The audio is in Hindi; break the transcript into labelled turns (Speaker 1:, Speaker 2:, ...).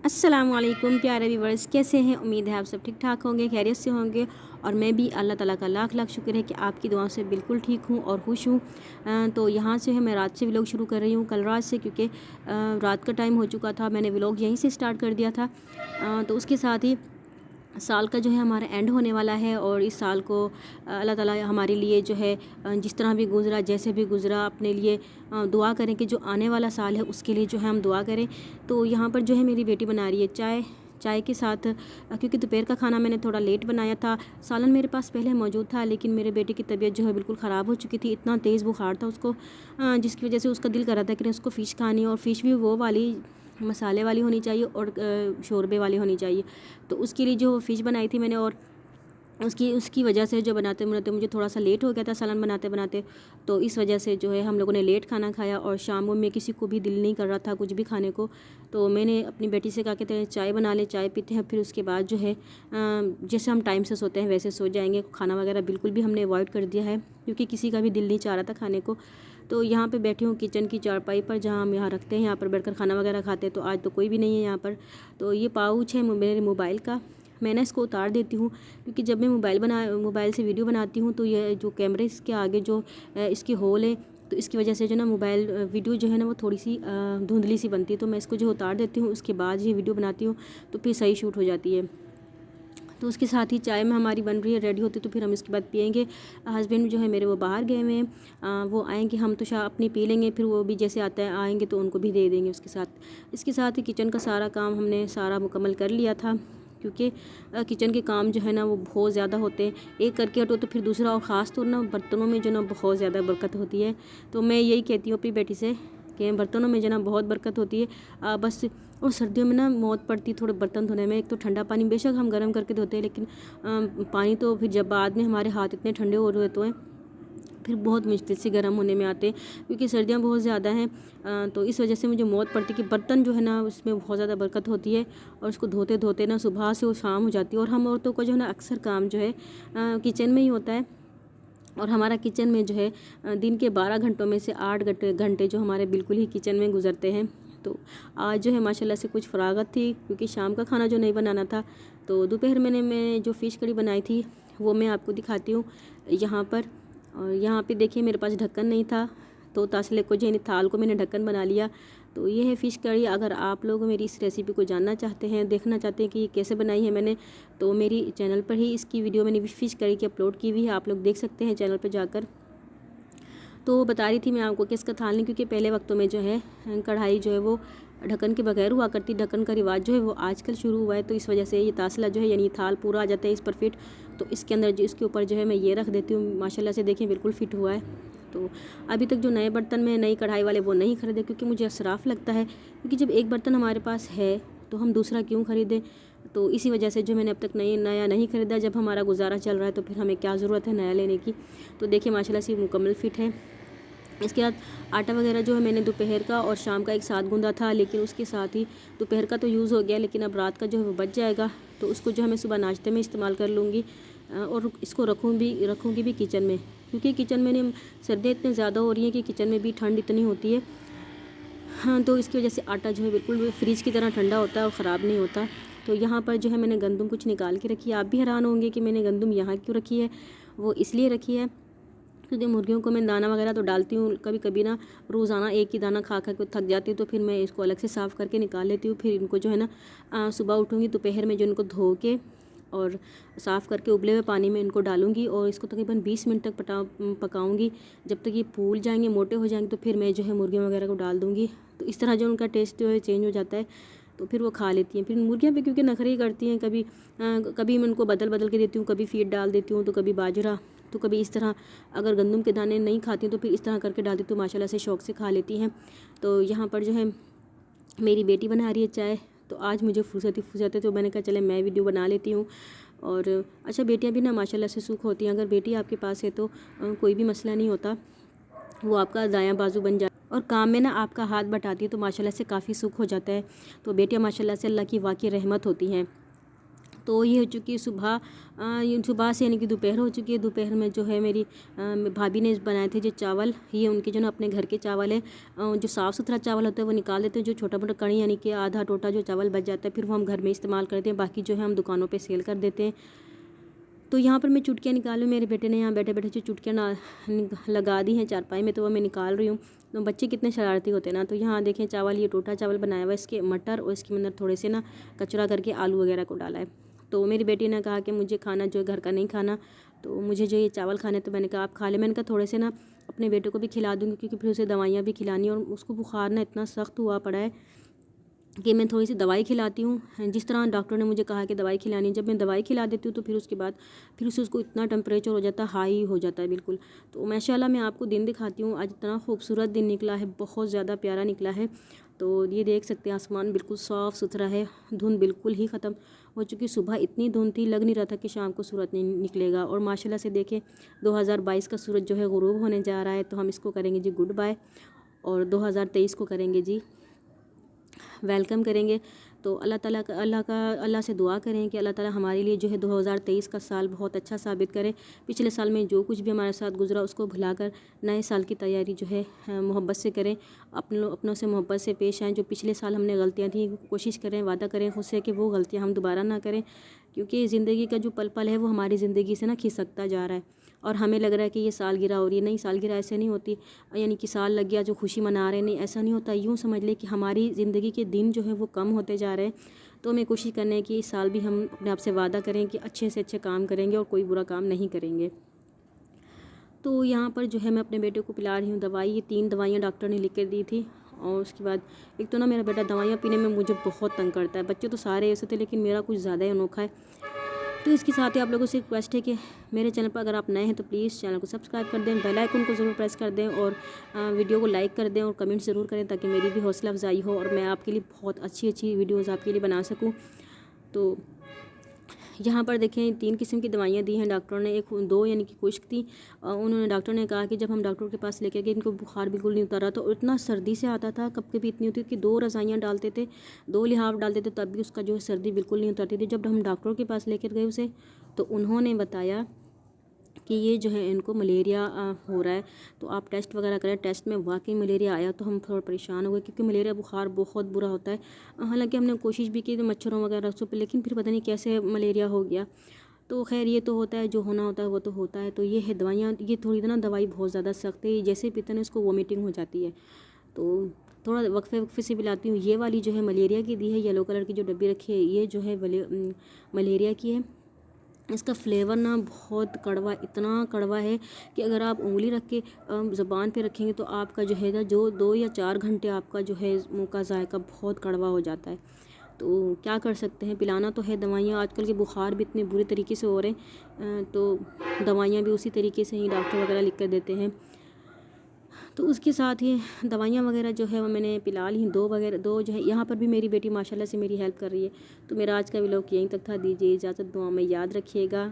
Speaker 1: अस्सलामुअलैकुम प्यारे व्यूवर्स, कैसे हैं? उम्मीद है आप सब ठीक ठाक होंगे, खैरियत से होंगे। और मैं भी अल्लाह ताला का लाख लाख शुक्र है कि आपकी दुआओं से बिल्कुल ठीक हूँ और खुश हूँ। तो यहाँ से है मैं रात से व्लॉग शुरू कर रही हूँ, कल रात से, क्योंकि रात का टाइम हो चुका था। मैंने व्लॉग यहीं से स्टार्ट कर दिया था। तो उसके साथ ही साल का जो है हमारा एंड होने वाला है और इस साल को अल्लाह ताला हमारे लिए जो है जिस तरह भी गुज़रा, जैसे भी गुज़रा, अपने लिए दुआ करें कि जो आने वाला साल है उसके लिए जो है हम दुआ करें। तो यहाँ पर जो है मेरी बेटी बना रही है चाय के साथ, क्योंकि दोपहर का खाना मैंने थोड़ा लेट बनाया था। सालन मेरे पास पहले मौजूद था, लेकिन मेरे बेटे की तबीयत जो है बिल्कुल ख़राब हो चुकी थी। इतना तेज़ बुखार था उसको, जिसकी वजह से उसका दिल कर रहा था कि उसको फ़िश खानी, और फ़िश भी वो वाली मसाले वाली होनी चाहिए और शोरबे वाली होनी चाहिए। तो उसके लिए जो फ़िश बनाई थी मैंने, और उसकी वजह से जो बनाते बनाते मुझे थोड़ा सा लेट हो गया था सालन बनाते बनाते। तो इस वजह से जो है हम लोगों ने लेट खाना खाया, और शाम में किसी को भी दिल नहीं कर रहा था कुछ भी खाने को। तो मैंने अपनी बेटी से कहा कि तेरे चाय बना ले, चाय पीते हैं, फिर उसके बाद जो है जैसे हम टाइम से सोते हैं वैसे सो जाएंगे। खाना वगैरह बिल्कुल भी हमने अवॉइड कर दिया है, क्योंकि किसी का भी दिल नहीं चाह रहा था खाने को। तो यहाँ पे बैठी हूँ किचन की चारपाई पर, जहाँ हम यहाँ रखते हैं, यहाँ पर बैठकर खाना वगैरह खाते हैं। तो आज तो कोई भी नहीं है यहाँ पर। तो ये पाउच है मेरे मोबाइल का, मैं ना इसको उतार देती हूँ, क्योंकि जब मैं मोबाइल से वीडियो बनाती हूँ तो ये जो कैमरे इसके आगे जो इसके होल है, तो इसकी वजह से जो ना मोबाइल वीडियो जो है ना वो थोड़ी सी धुंधली सी बनती है। तो मैं इसको जो उतार देती हूँ, उसके बाद ये वीडियो बनाती हूँ, तो फिर सही शूट हो जाती है। तो उसके साथ ही चाय में हमारी बन रही है, रेडी होती, तो फिर हम इसके बाद पियेंगे। हस्बैंड जो है मेरे वो बाहर गए हुए हैं, वो आएंगे, हम तो शायद अपनी पी लेंगे, फिर वो भी जैसे आता है आएंगे तो उनको भी दे देंगे उसके साथ। इसके साथ ही किचन का सारा काम हमने सारा मुकम्मल कर लिया था, क्योंकि किचन के काम जो है ना वो बहुत ज़्यादा होते हैं। एक करके हटो तो फिर दूसरा, और ख़ास तौर ना बर्तनों में जो ना बहुत ज़्यादा बरकत होती है। तो मैं यही कहती हूँ अपनी बेटी से कि बर्तनों में जो ना बहुत बरकत होती है। बस और सर्दियों में ना मौत पड़ती थोड़े बर्तन धोने में। एक तो ठंडा पानी बेशक हम गर्म करके धोते हैं, लेकिन पानी तो फिर जब बाद में हमारे हाथ इतने ठंडे हो रहे तो हैं, फिर बहुत मुश्किल से गर्म होने में आते हैं, क्योंकि सर्दियाँ बहुत ज़्यादा हैं। तो इस वजह से मुझे मौत पड़ती कि बर्तन जो है ना उसमें बहुत ज़्यादा बरकत होती है, और उसको धोते धोते ना सुबह से वो शाम हो जाती है। और हम औरतों का जो है ना अक्सर काम जो है किचन में ही होता है, और हमारा किचन में जो है दिन के 12 घंटों में से 8 घंटे जो हमारे बिल्कुल ही किचन में गुजरते हैं। तो आज जो है माशाल्लाह से कुछ फरागत थी, क्योंकि शाम का खाना जो नहीं बनाना था। तो दोपहर मैं जो फ़िश कड़ी बनाई थी वो मैं आपको दिखाती हूँ यहाँ पर। और यहाँ पे देखिए मेरे पास ढक्कन नहीं था, तो तसले को जो थाल को मैंने ढक्कन बना लिया। तो ये है फ़िश कड़ी। अगर आप लोग मेरी इस रेसिपी को जानना चाहते हैं, देखना चाहते हैं कि ये कैसे बनाई है मैंने, तो मेरी चैनल पर ही इसकी वीडियो मैंने फ़िश कड़ी की अपलोड की हुई है, आप लोग देख सकते हैं चैनल पर जाकर। तो बता रही थी मैं आपको कि इसका थाल नहीं, क्योंकि पहले वक्तों में जो है कढ़ाई जो है वो ढक्कन के बगैर हुआ करती। ढक्कन का रिवाज जो है वो आजकल शुरू हुआ है, तो इस वजह से ये तासला जो है यानी थाल पूरा आ जाता है इस पर फिट। तो इसके अंदर जो इसके ऊपर जो है मैं ये रख देती हूँ। माशाल्लाह से देखिए बिल्कुल फिट हुआ है। तो अभी तक जो नए बर्तन में नई कढ़ाई वाले वो नहीं खरीदे, क्योंकि मुझे असराफ लगता है, क्योंकि जब एक बर्तन हमारे पास है तो हम दूसरा क्यों ख़रीदें। तो इसी वजह से जो मैंने अब तक नया नहीं ख़रीदा। जब हमारा गुजारा चल रहा है तो फिर हमें क्या ज़रूरत है नया लेने की। तो देखिए माशाल्लाह से मुकम्मल फिट है। इसके बाद आटा वगैरह जो है मैंने दोपहर का और शाम का एक साथ गूंदा था, लेकिन उसके साथ ही दोपहर का तो यूज़ हो गया, लेकिन अब रात का जो है वो बच जाएगा। तो उसको जो है मैं सुबह नाश्ते में इस्तेमाल कर लूँगी, और इसको रखूँगी भी किचन में, क्योंकि किचन में सर्दियाँ इतनी ज़्यादा हो रही हैं कि किचन में भी ठंड इतनी होती है। हाँ, तो इसकी वजह से आटा जो है बिल्कुल फ्रिज की तरह ठंडा होता है और ख़राब नहीं होता। तो यहाँ पर जो है मैंने गंदम कुछ निकाल के रखी है। आप भी हैरान होंगे कि मैंने गंदम यहाँ क्यों रखी है। वो इसलिए रखी है क्योंकि मुर्गियों को मैं दाना वगैरह तो डालती हूँ, कभी कभी ना रोज़ाना एक ही दाना खा के थक जाती हूँ, तो फिर मैं इसको अलग से साफ़ करके निकाल लेती हूँ। फिर इनको जो है ना सुबह उठूँगी दोपहर में जो इनको धो के और साफ़ करके उबले हुए पानी में इनको डालूँगी, और इसको तकरीबन 20 मिनट तक पकाऊँगी। जब तक ये फूल जाएंगे, मोटे हो जाएंगे, तो फिर मैं जो है मुर्गियों वगैरह को डाल दूँगी। तो इस तरह जो उनका टेस्ट जो है चेंज हो जाता है, तो फिर वो खा लेती हैं। फिर मुर्गियाँ भी क्योंकि नखरे करती हैं, कभी मैं उनको बदल बदल के देती हूँ, कभी फीड डाल देती हूँ, तो कभी बाजरा, तो कभी इस तरह। अगर गंदम के दाने नहीं खाती तो फिर इस तरह करके डाल देती, तो माशाल्लाह से शौक़ से खा लेती हैं। तो यहाँ पर जो है मेरी बेटी बना रही है चाय। तो आज मुझे फुर्सत है, तो मैंने कहा चले मैं वीडियो बना लेती हूँ। और अच्छा, बेटियाँ भी ना माशाल्लाह से सुख होती हैं। अगर बेटी आपके पास है तो कोई भी मसला नहीं होता, वो आपका दायां बाजू बन जाए और काम में ना आपका हाथ बटाती है, तो माशाल्लाह से काफ़ी सुख हो जाता है। तो बेटियाँ माशाल्लाह से अल्लाह की वाकई रहमत होती हैं। तो ये हो चुकी है सुबह, ये सुबह से यानी कि दोपहर हो चुकी है। दोपहर में जो है मेरी भाभी ने बनाए थे जो चावल, ये उनके जो ना अपने घर के चावल है। जो साफ़ सुथरा चावल होता है वो निकाल देते हैं, जो छोटा मोटा कड़ी यानी कि आधा टोटा जो चावल बच जाता है फिर वो हम घर में इस्तेमाल करते हैं, बाकी जो है हम दुकानों पर सेल कर देते हैं। तो यहाँ पर मैं चुटकियाँ निकालूँ, मेरे बेटे ने यहाँ बैठे बैठे जो चुटकियाँ लगा दी हैं चारपाई में, तो वो मैं निकाल रही हूँ। तो बच्चे कितने शरारती होते हैं ना। तो यहाँ देखें चावल, ये टोटा चावल बनाया हुआ है, इसके मटर और इसके अंदर थोड़े से ना कचरा करके आलू वगैरह को डाला है। तो मेरी बेटी ने कहा कि मुझे खाना जो है घर का नहीं खाना, तो मुझे जो ये चावल खाने, तो मैंने कहा आप खा ले। मैंने कहा थोड़े से ना अपने बेटे को भी खिला दूँगी, क्योंकि फिर उसे दवाइयाँ भी खिलानी, और उसको बुखार ना इतना सख्त हुआ पड़ा है कि मैं थोड़ी सी दवाई खिलाती हूँ जिस तरह डॉक्टर ने मुझे कहा कि दवाई खिलानी। जब मैं दवाई खिला देती हूँ तो फिर उसके बाद फिर उसको इतना टेम्परेचर हो जाता है, हाई हो जाता है बिल्कुल। तो माशाल्लाह मैं आपको दिन दिखाती हूँ, आज इतना खूबसूरत दिन निकला है, बहुत ज़्यादा प्यारा निकला है। तो ये देख सकते हैं आसमान बिल्कुल साफ़ सुथरा है, धुंध बिल्कुल ही ख़त्म हो चुकी। सुबह इतनी धुंध थी, लग नहीं रहा था कि शाम को सूरज नहीं निकलेगा। और माशाल्लाह से देखें 2022 का सूरज जो है गुरूब होने जा रहा है। तो हम इसको करेंगे जी गुड बाय, और 2023 को करेंगे जी वेलकम करेंगे। तो अल्लाह से दुआ करें कि अल्लाह ताला हमारे लिए जो है 2023 का साल बहुत अच्छा साबित करे। पिछले साल में जो कुछ भी हमारे साथ गुजरा उसको भुलाकर नए साल की तैयारी जो है मोहब्बत से करें, अपनों से मोहब्बत से पेश आएँ। जो पिछले साल हमने गलतियाँ थी, कोशिश करें, वादा करें खुद से कि वो गलतियाँ हम दोबारा ना करें, क्योंकि ज़िंदगी का जो पल पल है वो हमारी ज़िंदगी से ना खिसकता जा रहा है। और हमें लग रहा है कि ये सालगिरह हो रही है, नहीं सालगिरह ऐसे नहीं होती, यानी कि साल लग गया जो खुशी मना रहे, नहीं ऐसा नहीं होता। यूँ समझ ले कि हमारी ज़िंदगी के दिन जो है वो कम होते जा रहे हैं। तो हमें कोशिश करनी है कि इस साल भी हम अपने आप से वादा करें कि अच्छे से अच्छे काम करेंगे और कोई बुरा काम नहीं करेंगे। तो यहाँ पर जो है मैं अपने बेटे को पिला रही हूँ दवाई। ये 3 दवाइयाँ डॉक्टर ने लिख कर दी थी। और उसके बाद एक तो ना मेरा बेटा दवाइयाँ पीने में मुझे बहुत तंग करता है। बच्चे तो सारे ऐसे थे, लेकिन मेरा कुछ ज़्यादा ही अनोखा है। तो इसके साथ ही आप लोगों से रिक्वेस्ट है कि मेरे चैनल पर अगर आप नए हैं तो प्लीज़ चैनल को सब्सक्राइब कर दें, बेल आइकन को ज़रूर प्रेस कर दें, और वीडियो को लाइक कर दें और कमेंट ज़रूर करें, ताकि मेरी भी हौसला अफजाई हो और मैं आपके लिए बहुत अच्छी अच्छी वीडियोज़ आपके लिए बना सकूँ। तो यहाँ पर देखें 3 किस्म की दवाइयाँ दी हैं डॉक्टर ने। एक 2 यानी कि खुश्क थी। उन्होंने डॉक्टर ने कहा कि जब हम डॉक्टर के पास लेके गए इनको बुखार बिल्कुल नहीं उतर रहा, तो इतना सर्दी से आता था, कब कभी इतनी होती थी कि 2 रज़ाइयाँ डालते थे, 2 लिहाफ डालते थे, तब भी उसका जो है सर्दी बिल्कुल नहीं उतरती थी। जब हम डॉक्टर के पास लेकर गए उसे, तो उन्होंने बताया कि ये जो है इनको मलेरिया हो रहा है, तो आप टेस्ट वगैरह करें। टेस्ट में वाकई मलेरिया आया, तो हम थोड़ा परेशान हो गए, क्योंकि मलेरिया बुखार बहुत बुरा होता है। हालांकि हमने कोशिश भी की मच्छरों वगैरह से, लेकिन फिर पता नहीं कैसे मलेरिया हो गया। तो खैर ये तो होता है, जो होना होता है वो तो होता है। तो ये है दवाइयाँ, ये थोड़ी ना दवाई बहुत ज़्यादा सख्त है, जैसे पीते हैं इसको वोमिटिंग हो जाती है। तो थोड़ा वक्फे से पिलाती हूँ। ये वाली जो है मलेरिया की दी है, येलो कलर की जो डब्बी रखी है, ये जो है मलेरिया की है। इसका फ्लेवर ना बहुत कड़वा, इतना कड़वा है कि अगर आप उंगली रख के ज़बान पे रखेंगे तो आपका जो है ना जो 2 या 4 घंटे आपका जो है मुँह का जायका बहुत कड़वा हो जाता है। तो क्या कर सकते हैं, पिलाना तो है दवाइयाँ। आजकल के बुखार भी इतने बुरे तरीके से हो रहे हैं, तो दवाइयाँ भी उसी तरीके से ही डॉक्टर वगैरह लिख कर देते हैं। तो उसके साथ ही दवाइयाँ वगैरह जो है वो मैंने पिला ली। 2 जो है, यहाँ पर भी मेरी बेटी माशाल्लाह से मेरी हेल्प कर रही है। तो मेरा आज का व्लॉग यहीं तक था। दीजिए इजाज़त, दुआ में याद रखिएगा।